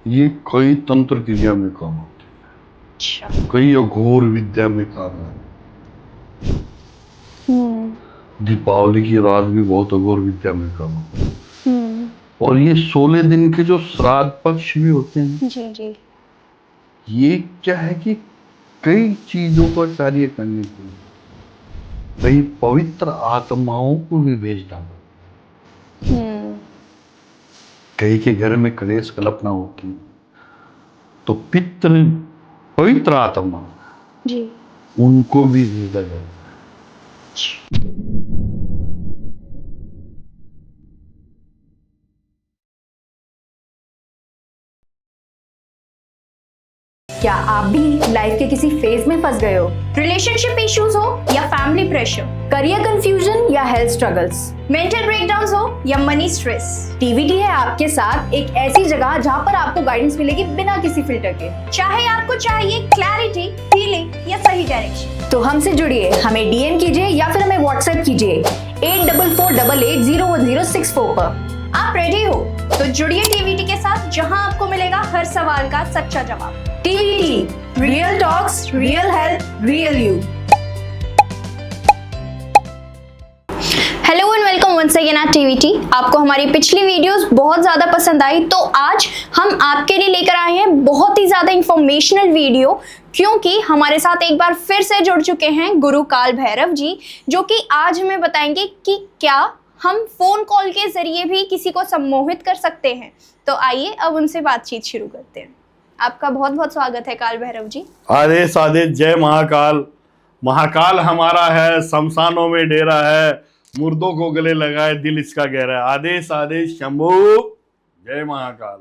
ये कई तंत्र क्रिया में काम आते अच्छा। हैं, कई अघोर विद्या में काम आते हैं। दीपावली की रात भी बहुत अघोर विद्या में काम आते हैं। और ये 16 दिन के जो श्राद्ध पक्ष भी होते हैं, जी जी। ये क्या है कि कई चीजों का कार्य करने के लिए कई पवित्र आत्माओं को भी भेजना पड़ता है। कई के घर में कलेश कल्पना होती है, तो पितृ पवित्र आत्मा जी। उनको भी भेजा जाता है। क्या आप भी लाइफ के किसी फेज में फंस गए हो? रिलेशनशिप इश्यूज हो या फैमिली प्रेशर, करियर कंफ्यूजन या हेल्थ स्ट्रगल्स, मेंटल ब्रेकडाउन्स हो या मनी स्ट्रेस, टीवीटी है आपके साथ एक ऐसी जगह जहां पर आपको गाइडेंस मिलेगी बिना किसी फिल्टर के। चाहे आपको चाहिए क्लैरिटी, हीलिंग या सही डायरेक्शन, तो हमसे जुड़िए, हमें डीएम कीजिए या फिर हमें व्हाट्सएप कीजिए 8448801064 पर। आप रेडी हो तो जुड़िए टीवीटी के साथ, जहां आपको मिलेगा हर सवाल का सच्चा जवाब। TVT, real talks, real health, real you. Hello and welcome once again at TVT. आपको हमारी पिछली वीडियोस बहुत ज़्यादा पसंद आई, तो आज हम आपके लिए लेकर आए हैं बहुत ही ज़्यादा इंफॉर्मेशनल वीडियो, क्योंकि हमारे साथ एक बार फिर से जुड़ चुके हैं गुरु काल भैरव जी, जो कि आज हमें बताएंगे कि क्या हम फोन कॉल के जरिए भी किसी को सम्मोहित कर सकते हैं। तो आइए अब उनसे बातचीत शुरू करते हैं। आपका बहुत बहुत स्वागत है काल भैरव जी। आदेश आदेश, जय महाकाल। महाकाल हमारा है, शमशानों में डेरा है, मुर्दों को गले लगाए दिल इसका गहरा है। आदेश आदेश शंभू, जय महाकाल।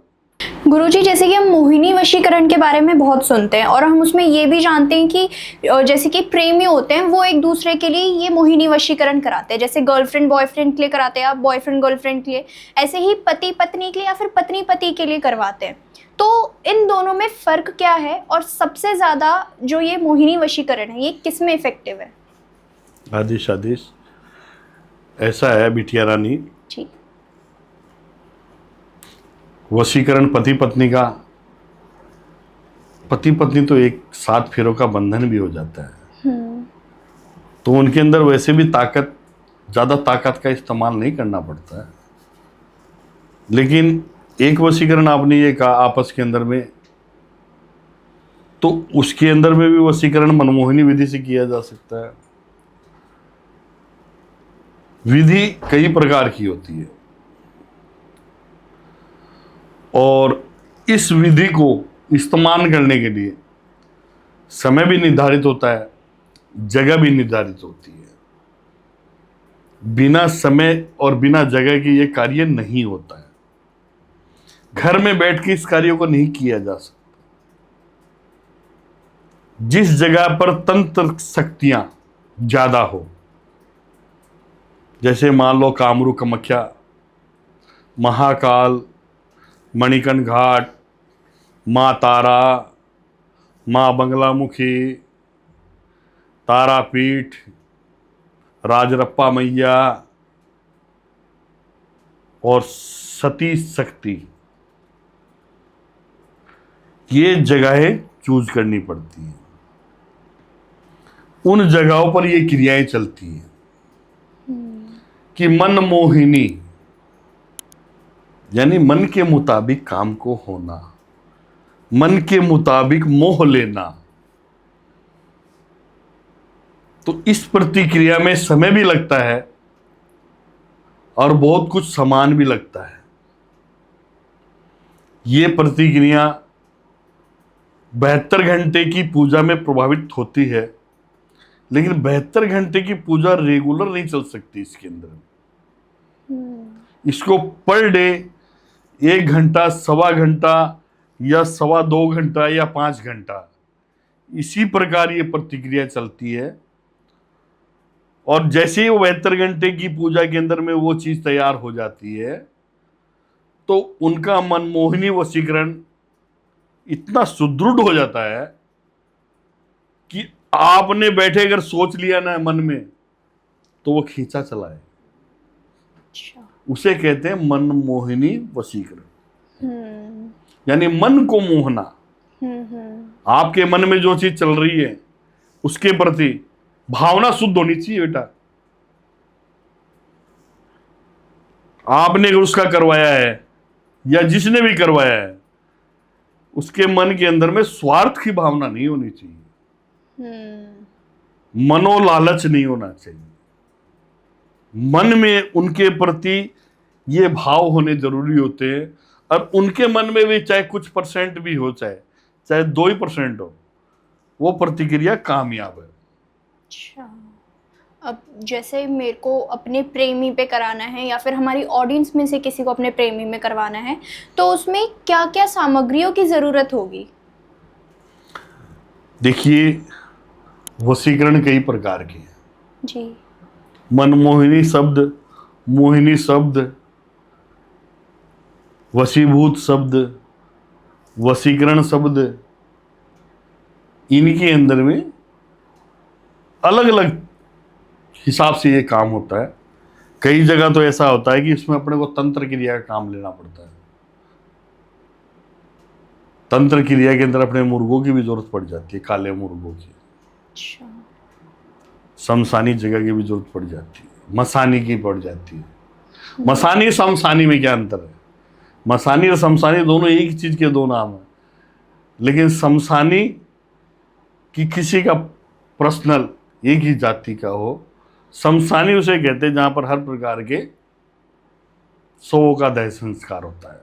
गुरुजी, जैसे कि हम मोहिनी वशीकरण के बारे में बहुत सुनते हैं और हम उसमें ये भी जानते हैं कि जैसे कि प्रेमी होते हैं वो एक दूसरे के लिए ये मोहिनी वशीकरण कराते हैं, जैसे गर्लफ्रेंड बॉयफ्रेंड के लिए कराते हैं, आप बॉयफ्रेंड गर्लफ्रेंड के लिए, ऐसे ही पति पत्नी के लिए या फिर पत्नी पति के लिए करवाते हैं। तो इन दोनों में फ़र्क क्या है और सबसे ज़्यादा जो ये मोहिनी वशीकरण है ये किस में इफेक्टिव है? आदेश आदेश, ऐसा है बिटिया रानी, जी। वशीकरण पति पत्नी का, पति पत्नी तो एक 7 फेरों का बंधन भी हो जाता है। तो उनके अंदर वैसे भी ज़्यादा ताकत का इस्तेमाल नहीं करना पड़ता है। लेकिन एक वशीकरण आपने ये कहा आपस के अंदर में, तो उसके अंदर में भी वशीकरण मनमोहिनी विधि से किया जा सकता है। विधि कई प्रकार की होती है और इस विधि को इस्तेमाल करने के लिए समय भी निर्धारित होता है, जगह भी निर्धारित होती है। बिना समय और बिना जगह के ये कार्य नहीं होता है। घर में बैठ के इस कार्य को नहीं किया जा सकता। जिस जगह पर तंत्र शक्तियां ज्यादा हो, जैसे मान लो कामरू कामाख्या, महाकाल, मणिकर्ण घाट, माँ तारा, माँ बंगलामुखी, तारापीठ, राजरप्पा मैया और सती शक्ति, ये जगहें चूज करनी पड़ती हैं। उन जगहों पर ये क्रियाएं चलती हैं कि मन मोहिनी, यानी मन के मुताबिक काम को होना, मन के मुताबिक मोह लेना। तो इस प्रतिक्रिया में समय भी लगता है और बहुत कुछ सामान भी लगता है। ये प्रतिक्रिया 72 घंटे की पूजा में प्रभावित होती है, लेकिन 72 घंटे की पूजा रेगुलर नहीं चल सकती। इसके अंदर इसको पर डे 1 घंटा, सवा घंटा या सवा 2 घंटा या 5 घंटा, इसी प्रकार ये प्रतिक्रिया चलती है। और जैसे ही वो 72 घंटे की पूजा के अंदर में वो चीज तैयार हो जाती है, तो उनका मनमोहिनी वशीकरण इतना सुदृढ़ हो जाता है कि आपने बैठे अगर सोच लिया ना मन में, तो वो खींचा चला है। उसे कहते हैं मनमोहिनी वशीकरण। यानी मन को मोहना। हम्म। आपके मन में जो चीज चल रही है उसके प्रति भावना शुद्ध होनी चाहिए बेटा। आपने उसका करवाया है या जिसने भी करवाया है, उसके मन के अंदर में स्वार्थ की भावना नहीं होनी चाहिए, मनोलालच नहीं होना चाहिए। मन में उनके प्रति ये भाव होने जरूरी होते हैं, और उनके मन में भी चाहे कुछ परसेंट भी हो, चाहे 2% हो, वो प्रतिक्रिया कामयाब है। अच्छा, अब जैसे मेरे को अपने प्रेमी पे कराना है या फिर हमारी ऑडियंस में से किसी को अपने प्रेमी में करवाना है, तो उसमें क्या क्या सामग्रियों की ज़रूरत होगी? देखिए, वशीकरण कई प्रकार के हैं जी। मनमोहिनी शब्द, मोहिनी शब्द, वशीभूत शब्द, वशीकरण शब्द, इनके अंदर में अलग अलग हिसाब से ये काम होता है। कई जगह तो ऐसा होता है कि इसमें अपने को तंत्र क्रिया का काम लेना पड़ता है। तंत्र क्रिया के अंदर अपने मुर्गों की भी जरूरत पड़ जाती है, काले मुर्गों की। अच्छा। शमशानी जगह की भी जरूरत पड़ जाती है, मसानी की पड़ जाती है। मसानी शमशानी में क्या अंतर है? मसानी और शमशानी दोनों एक ही चीज के दो नाम है, लेकिन शमशानी कि किसी का पर्सनल एक ही जाति का हो, शमशानी उसे कहते हैं जहां पर हर प्रकार के शवों का दह संस्कार होता है।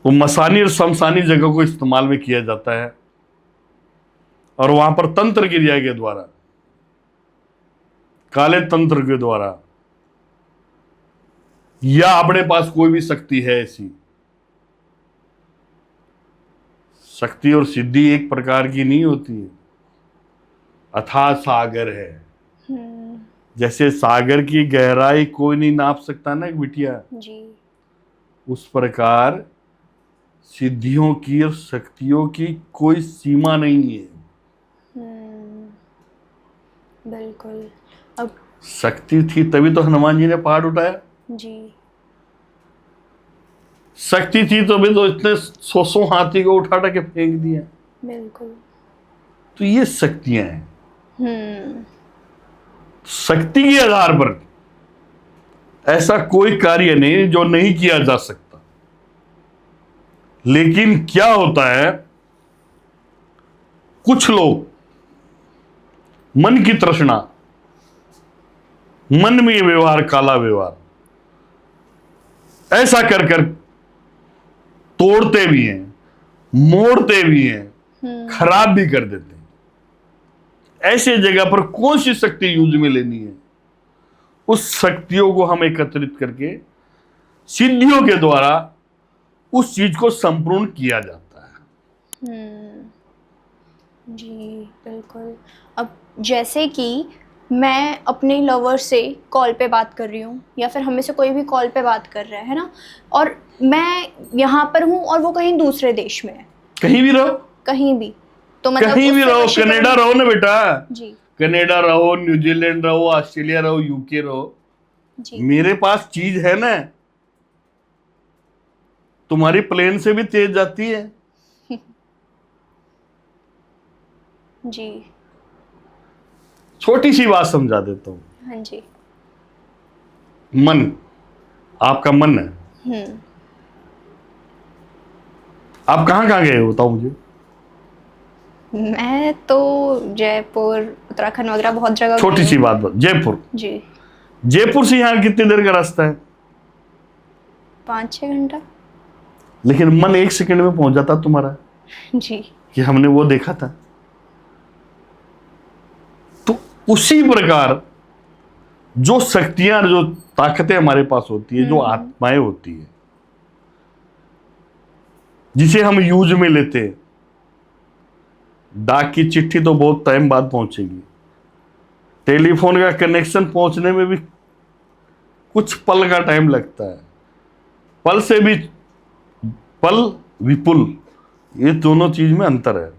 वो मसानी और शमशानी जगह को इस्तेमाल में किया जाता है, और वहां पर तंत्र क्रिया के द्वारा, काले तंत्र के द्वारा, या अपने पास कोई भी शक्ति है, ऐसी शक्ति और सिद्धि एक प्रकार की नहीं होती है, अथाह सागर है। जैसे सागर की गहराई कोई नहीं नाप सकता ना एक बिटिया जी। उस प्रकार सिद्धियों की और शक्तियों की कोई सीमा नहीं है। बिल्कुल। अब शक्ति थी तभी तो हनुमान जी ने पहाड़ उठाया। जी। शक्ति थी तो भी तो इतने 100 हाथी को उठा के फेंक दिया। बिल्कुल। तो ये शक्तियां हैं। शक्ति के आधार पर ऐसा कोई कार्य नहीं जो नहीं किया जा सकता। लेकिन क्या होता है, कुछ लोग मन की तृष्णा, मन में व्यवहार, काला व्यवहार ऐसा कर कर तोड़ते भी हैं, मोड़ते भी हैं, खराब भी कर देते हैं। ऐसे जगह पर कौन सी शक्ति यूज में लेनी है, उस शक्तियों को हम एकत्रित करके सिद्धियों के द्वारा उस चीज को संपूर्ण किया जाता है। जी बिल्कुल। अब जैसे कि मैं अपने लवर से कॉल पे बात कर रही हूँ, या फिर हमें से कोई भी कॉल पे बात कर रहा है ना, और मैं यहाँ पर हूँ और वो कहीं दूसरे देश में है। कहीं भी रहो, कहीं भी, तो मतलब कहीं भी उससे रहो, वशीकरण- कनाडा रहो ना बेटा, जी कनाडा रहो, न्यूजीलैंड रहो, ऑस्ट्रेलिया रहो, यूके रहो, जी। मेरे पास चीज है ना, तुम्हारी प्लेन से भी तेज जाती है। जी। छोटी सी बात समझा देता हूं। हाँ जी। मन, आपका मन है, आप कहां कहां गए हो बताओ मुझे। मैं तो जयपुर, उत्तराखंड वगैरह बहुत जगह छोटी गई सी हूँ। बात, जयपुर, जी। जयपुर से यहां कितनी देर का रास्ता है? 5-6 घंटा। लेकिन मन 1 सेकंड में पहुंच जाता तुम्हारा, जी। कि हमने वो देखा था। तो उसी प्रकार जो शक्तियां, जो ताकतें हमारे पास होती है, जो आत्माएं होती है, जिसे हम यूज में लेते हैं। डाक की चिट्ठी तो बहुत टाइम बाद पहुंचेगी, टेलीफोन का कनेक्शन पहुंचने में भी कुछ पल का टाइम लगता है। पल से भी पल, विपुल, ये दोनों चीज में अंतर है।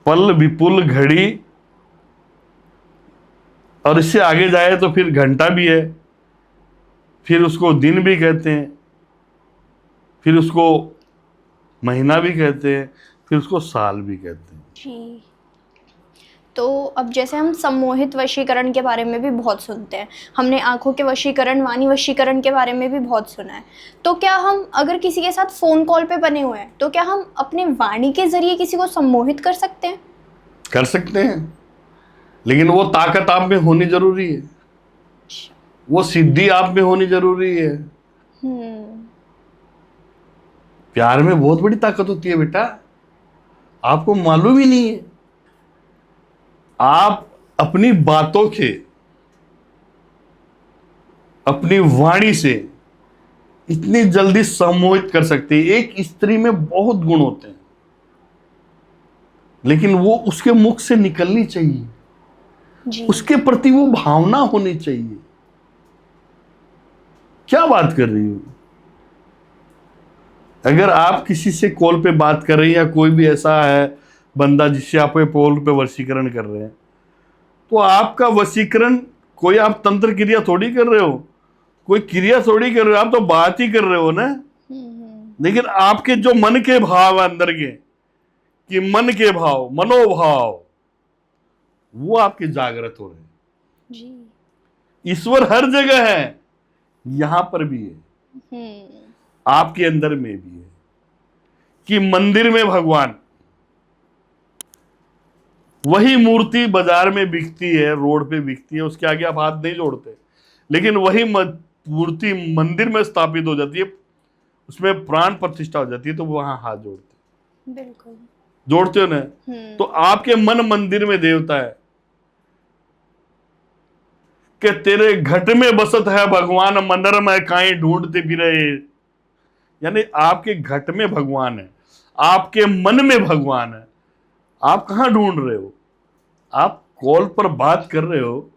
पल, विपुल, घड़ी, और इससे आगे जाए तो फिर घंटा भी है, फिर उसको दिन भी कहते हैं, फिर उसको महीना भी कहते हैं, फिर उसको साल भी कहते हैं। जी। तो अब जैसे हम सम्मोहित वशीकरण के बारे में भी बहुत सुनते हैं, हमने आंखों के वशीकरण, वाणी वशीकरण के बारे में भी बहुत सुना है। तो क्या हम अगर किसी के साथ फ़ोन कॉल पे बने हुए हैं, तो क्या हम अपने वाणी के ज़रिए किसी को सम्मोहित कर सकते हैं? कर सकते हैं, लेकिन वो ताकत आप में होनी जरूरी है, वो सिद्धि आप में होनी जरूरी है। प्यार में बहुत बड़ी ताकत होती है बेटा, आपको मालूम ही नहीं है। आप अपनी बातों के, अपनी वाणी से इतनी जल्दी सम्मोहित कर सकते हैं। एक स्त्री में बहुत गुण होते हैं, लेकिन वो उसके मुख से निकलनी चाहिए जी। उसके प्रति वो भावना होनी चाहिए। क्या बात कर रही हो? अगर आप किसी से कॉल पे बात कर रहे हैं, या कोई भी ऐसा है बंदा जिससे आप कॉल पे वशीकरण कर रहे हैं, तो आपका वशीकरण कोई आप तंत्र क्रिया थोड़ी कर रहे हो, कोई क्रिया थोड़ी कर रहे हो, आप तो बात ही कर रहे हो ना। लेकिन आपके जो मन के भाव अंदर के, कि मन के भाव, मनोभाव, वो आपके जागृत हो रहे हैं। जी। ईश्वर हर जगह है, यहां पर भी है, आपके अंदर में भी है। कि मंदिर में भगवान, वही मूर्ति बाजार में बिकती है, रोड पे बिकती है, उसके आगे आप हाथ नहीं जोड़ते, लेकिन वही मूर्ति मंदिर में स्थापित हो जाती है, उसमें प्राण प्रतिष्ठा हो जाती है, तो वहां हाथ जोड़ते। बिल्कुल जोड़ते हो ना? तो आपके मन मंदिर में देवता है कि तेरे घट में बसत है भगवान, मंदिर में काई ढूंढते फिरे। यानी आपके घट में भगवान है, आपके मन में भगवान है। आप कहां ढूंढ रहे हो? आप कॉल पर बात कर रहे हो,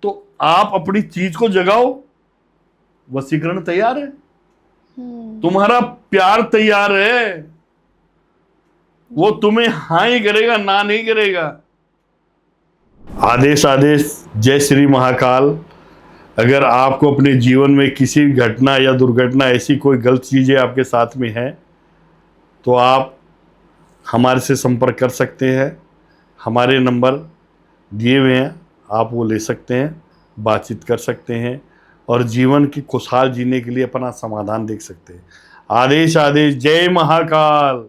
तो आप अपनी चीज को जगाओ, वशीकरण तैयार है, तुम्हारा प्यार तैयार है, वो तुम्हें हाँ ही करेगा, ना नहीं करेगा। आदेश आदेश, जय श्री महाकाल। अगर आपको अपने जीवन में किसी घटना या दुर्घटना, ऐसी कोई गलत चीजें आपके साथ में है, तो आप हमारे से संपर्क कर सकते हैं। हमारे नंबर दिए हुए हैं, आप वो ले सकते हैं, बातचीत कर सकते हैं, और जीवन की खुशहाल जीने के लिए अपना समाधान देख सकते हैं। आदेश आदेश, जय महाकाल।